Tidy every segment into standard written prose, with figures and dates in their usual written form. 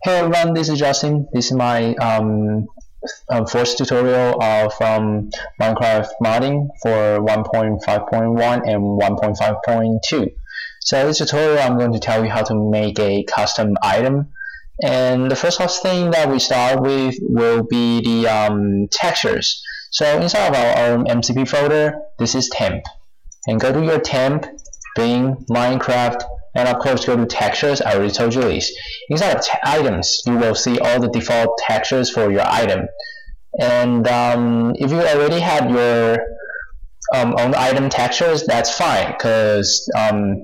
Hey everyone, this is Justin. This is my first tutorial of Minecraft modding for 1.5.1 and 1.5.2. So this tutorial I'm going to tell you how to make a custom item. And the first thing that we start with will be the textures. So inside of our MCP folder, this is temp. And go to your temp, Bing, Minecraft, and of course go to textures. I already told you this. Inside of items, you will see all the default textures for your item. And if you already have your own item textures, that's fine, because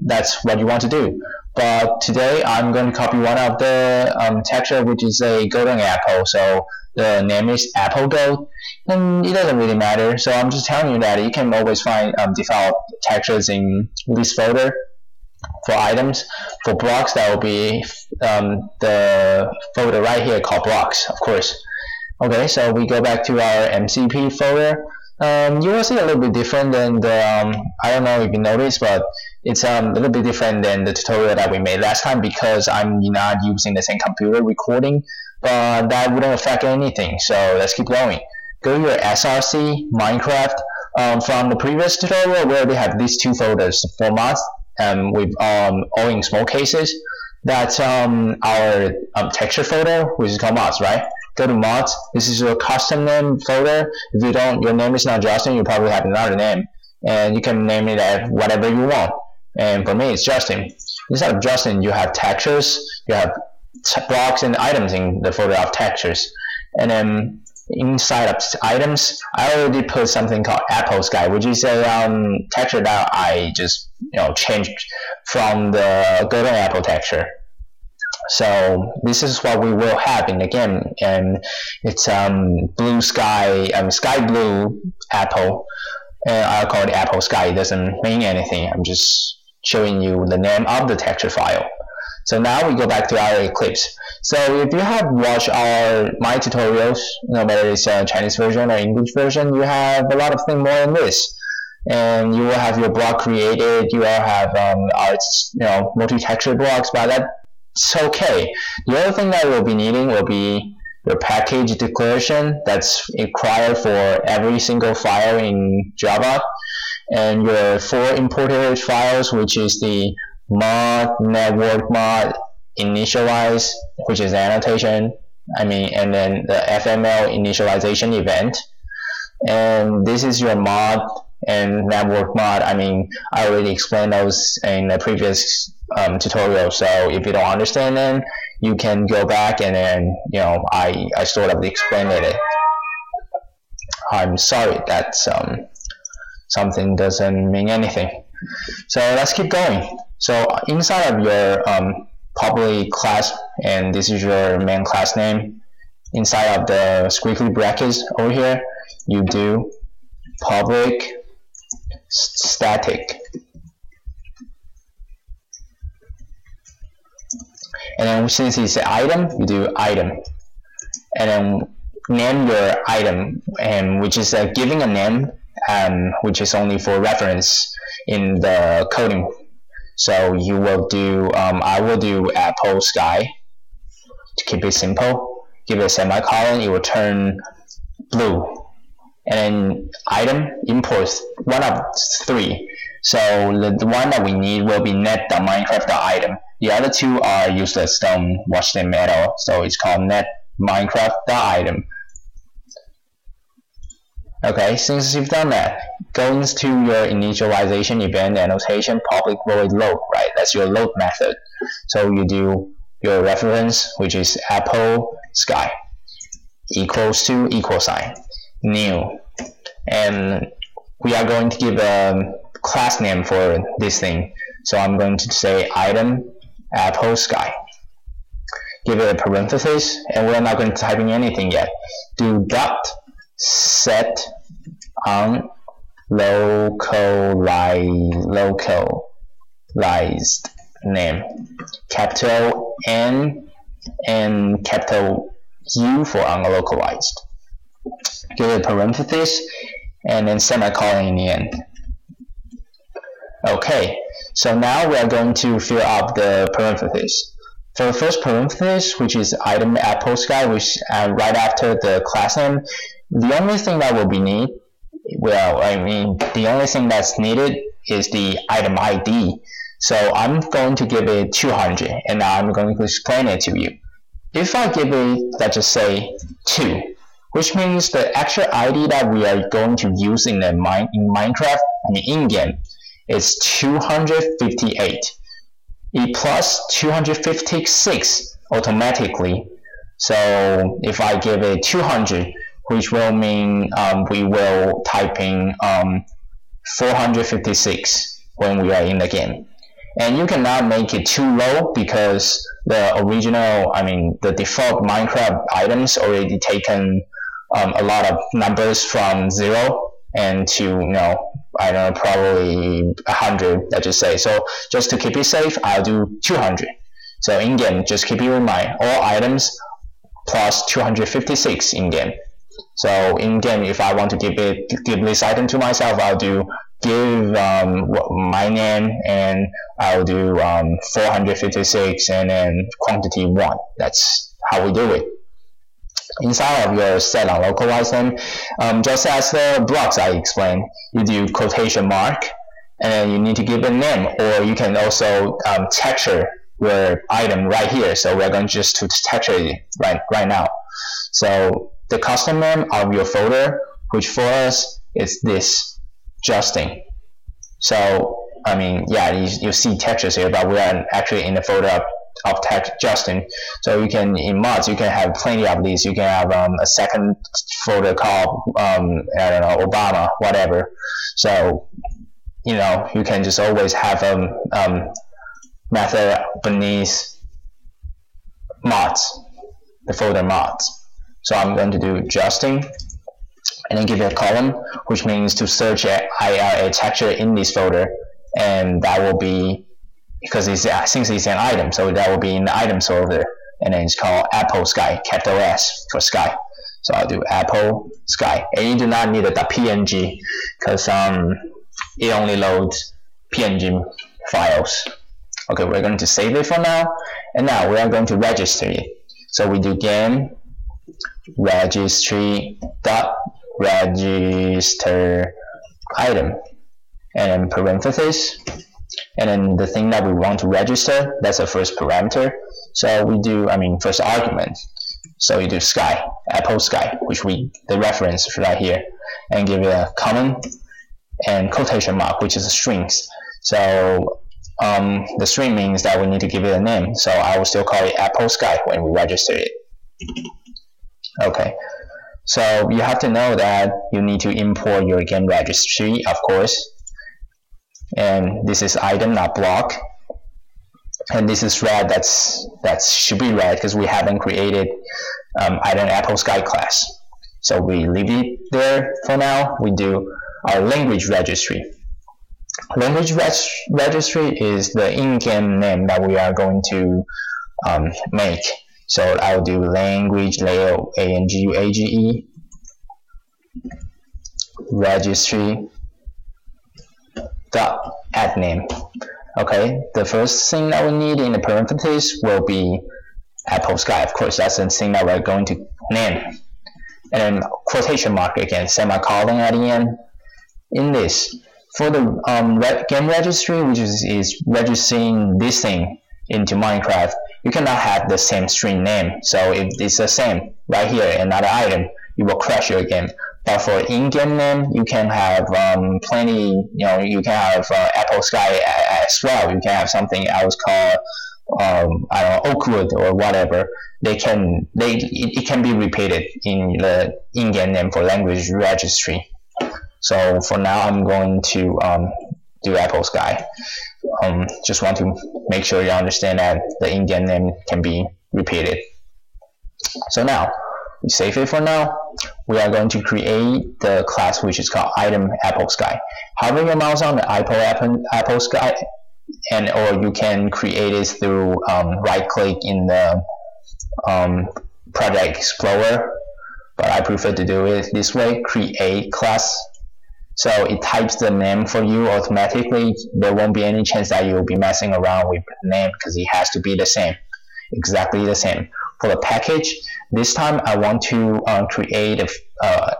that's what you want to do. But today I'm going to copy one of the texture, which is a golden apple. So the name is apple gold, and it doesn't really matter. So I'm just telling you that you can always find default textures in this folder. For items, for blocks, that will be the folder right here called blocks, of course. Okay, so we go back to our MCP folder. You will see a little bit different than the, I don't know if you noticed, but it's a little bit different than the tutorial that we made last time because I'm not using the same computer recording, but that wouldn't affect anything. So let's keep going. Go to your SRC, Minecraft. From the previous tutorial, we already have these two folders, for mods, with all in small cases. That's our texture folder, which is called mods, right? Go to mods. This is your custom name folder. If you don't, your name is not Justin, you probably have another name, and you can name it as whatever you want. And for me, it's Justin. Instead of Justin, you have textures, you have blocks and items in the folder of textures, and then inside of items, I already put something called apple sky, which is a texture that I just changed from the golden apple texture. So this is what we will have in the game, and it's blue sky, sky blue apple, and I'll call it apple sky. It doesn't mean anything. I'm just showing you the name of the texture file. So now we go back to our Eclipse. So if you have watched my tutorials, whether it's a Chinese version or English version, you have a lot of things more than this. And you will have your block created, you will have multi-texture blocks, but that's okay. The other thing that we'll be needing will be your package declaration that's required for every single file in Java, and your 4 imported files, which is the mod, network mod, initialize, which is annotation, and then the FML initialization event. And this is your mod and network mod. I already explained those in the previous tutorial, so if you don't understand them, you can go back and then I sort of explained it. I'm sorry that something doesn't mean anything. So let's keep going. So inside of your public class, and this is your main class name, inside of the squiggly brackets over here, you do public static, and then since it's an item, you do item, and then name your item, and which is giving a name, which is only for reference in the coding. So you will do, I will do apple sky to keep it simple. Give it a semicolon, it will turn blue. And then item imports one of 3. So the one that we need will be net.minecraft.item. The other 2 are useless, don't watch them at all. So it's called net.minecraft.item. Okay, since you've done that, go into your initialization event annotation public void load, right? That's your load method. So you do your reference, which is apple sky, equals to =, new, and we are going to give a class name for this thing. So I'm going to say item apple sky. Give it a parenthesis, and we're not going to type in anything yet. Do dot set on localized name, capital N and capital U for unlocalized. Give it a parenthesis and then semicolon in the end. Okay, so now we are going to fill up the parentheses. For the first parenthesis, which is item apple sky, which right after the class name, the only thing that will be needed, the only thing that's needed is the item ID. So I'm going to give it 200, and now I'm going to explain it to you. If I give it, let's just say 2, which means the actual ID that we are going to use in Minecraft, in-game, is 258. It plus 256 automatically. So if I give it 200, which will mean we will type in 456 when we are in the game. And you cannot make it too low because the original, the default Minecraft items already taken a lot of numbers from 0 and to, I don't know, probably 100, let's just say. So just to keep it safe, I'll do 200. So in game, just keep it in mind, all items plus 256 in game. So in game, if I want to give this item to myself, I'll do give my name, and I'll do 456 and then quantity 1. That's how we do it. Inside of your set on localize name, just as the blocks I explained, you do quotation mark, and then you need to give it a name, or you can also texture your item right here. So we're going just to texture it right now. So the custom name of your folder, which for us is this, Justin. So you see textures here, but we are actually in the folder of text Justin. So you can, in mods, you can have plenty of these. You can have a second folder called I don't know, Obama, whatever. So you can just always have a method beneath mods, the folder mods. So I'm going to do Justin, and then give it a column, which means to search a texture in this folder, and that will be, because since it's an item, so that will be in the items folder, and then it's called Apple Sky, capital S for sky. So I'll do Apple Sky, and you do not need a .png because it only loads PNG files. Okay, we're going to save it for now, and now we are going to register it. So we do game registry dot register item, and then parenthesis, and then the thing that we want to register, that's the first parameter. So we do, first argument. So you do sky, Apple Sky, which the reference right here, and give it a comment and quotation mark, which is a strings. So the string means that we need to give it a name. So I will still call it Apple Sky when we register it. Okay. So you have to know that you need to import your game registry, of course. And this is item, not block. And this is red. That should be red because we haven't created item Apple Sky class. So we leave it there for now. We do our language registry. Language registry is the in-game name that we are going to make. So I'll do language layout ANGUAGE registry dot add name. Okay, the first thing that we need in the parentheses will be Apple Sky. Of course, that's the thing that we're going to name. And then quotation mark again, semicolon at the end. In this, for the game registry, which is registering this thing into Minecraft, you cannot have the same string name. So if it's the same right here, another item, it will crash your game. But for in-game name, you can have plenty. You can have Apple Sky as well. You can have something else called I don't know, Oakwood or whatever. It can be repeated in the in-game name for language registry. So for now, I'm going to do Apple Sky. Just want to make sure you understand that the in-game name can be repeated. So now, we save it for now. We are going to create the class which is called item Apple Sky. Hover your mouse on the Apple Sky, or you can create it through right-click in the Project Explorer. But I prefer to do it this way: create class. So it types the name for you automatically. There won't be any chance that you'll be messing around with the name because it has to be the same. exactly the same. For the package, this time I want to create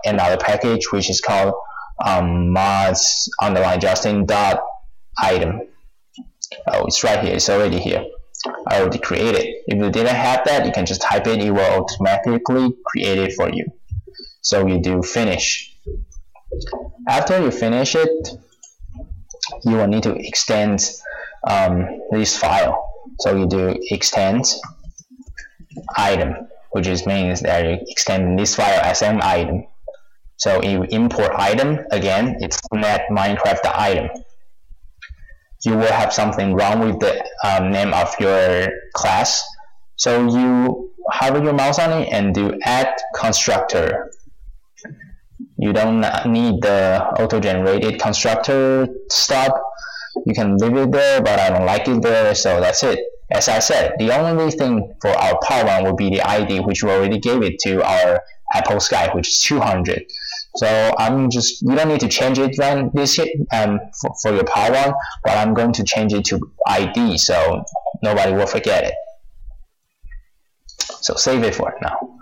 another package which is called mods_justin.item. Oh, it's right here. It's already here. I already created. If you didn't have that, you can just type it. It will automatically create it for you. So you do finish. After you finish it, you will need to extend this file. So you do extend item, which means that you extend this file as an item. So you import item, again, it's net Minecraft.item. You will have something wrong with the name of your class. So you hover your mouse on it and do add constructor. You don't need the auto-generated constructor stub. You can leave it there, but I don't like it there, so that's it. As I said, the only thing for our power one will be the ID, which we already gave it to our Apple Sky, which is 200. So you don't need to change it right this for your power one, but I'm going to change it to ID so nobody will forget it. So save it for now.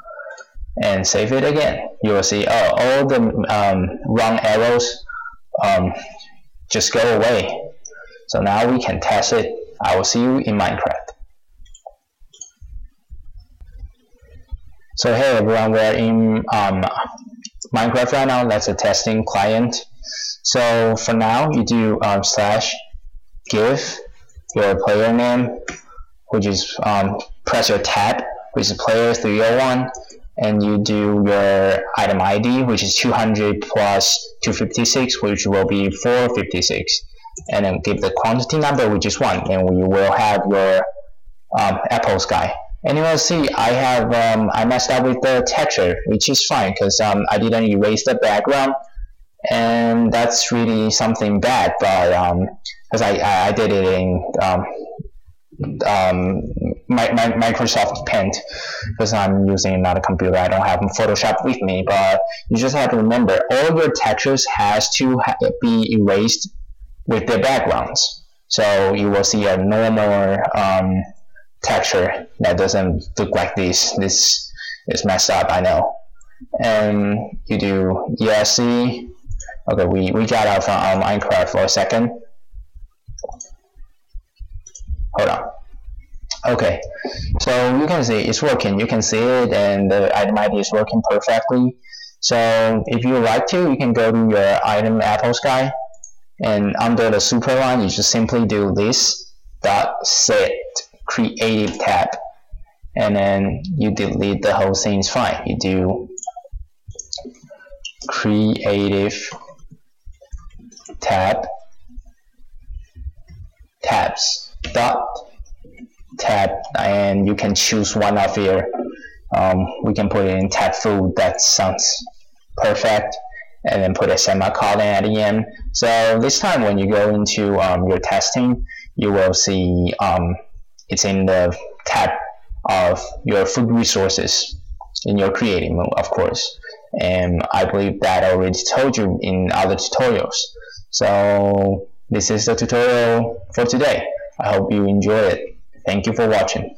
And save it again. You will see, oh, all the wrong arrows just go away. So now we can test it. I will see you in Minecraft. So hey everyone, we're in Minecraft right now. That's a testing client. So for now, you do /give your player name, which is press your tab, which is player 301, and you do your item ID, which is 200 plus 256, which will be 456, and then give the quantity number, which is 1, and we will have your Apple Sky. And you will see I messed up with the texture, which is fine because I didn't erase the background, and that's really something bad, but because I did it in Microsoft Paint, because I'm using another computer. I don't have Photoshop with me, but you just have to remember all your textures has to be erased with their backgrounds. So you will see a normal texture that doesn't look like this. This is messed up, I know. And you do ESC. Okay, we got out from Minecraft for a second. Hold on. Okay, so you can see it's working. You can see it, and the item ID is working perfectly. So if you like to, you can go to your item Apple Sky, and under the super line, you just simply do this .set creative tab, and then you delete the whole thing. It's fine. You do creative tabs tab, and you can choose one of your we can put it in tab food. That sounds perfect, and then put a semicolon at the end. So this time when you go into your testing, you will see it's in the tab of your food resources in your creating mode, of course, and I believe that I already told you in other tutorials. So this is the tutorial for today. I hope you enjoy it. Thank you for watching.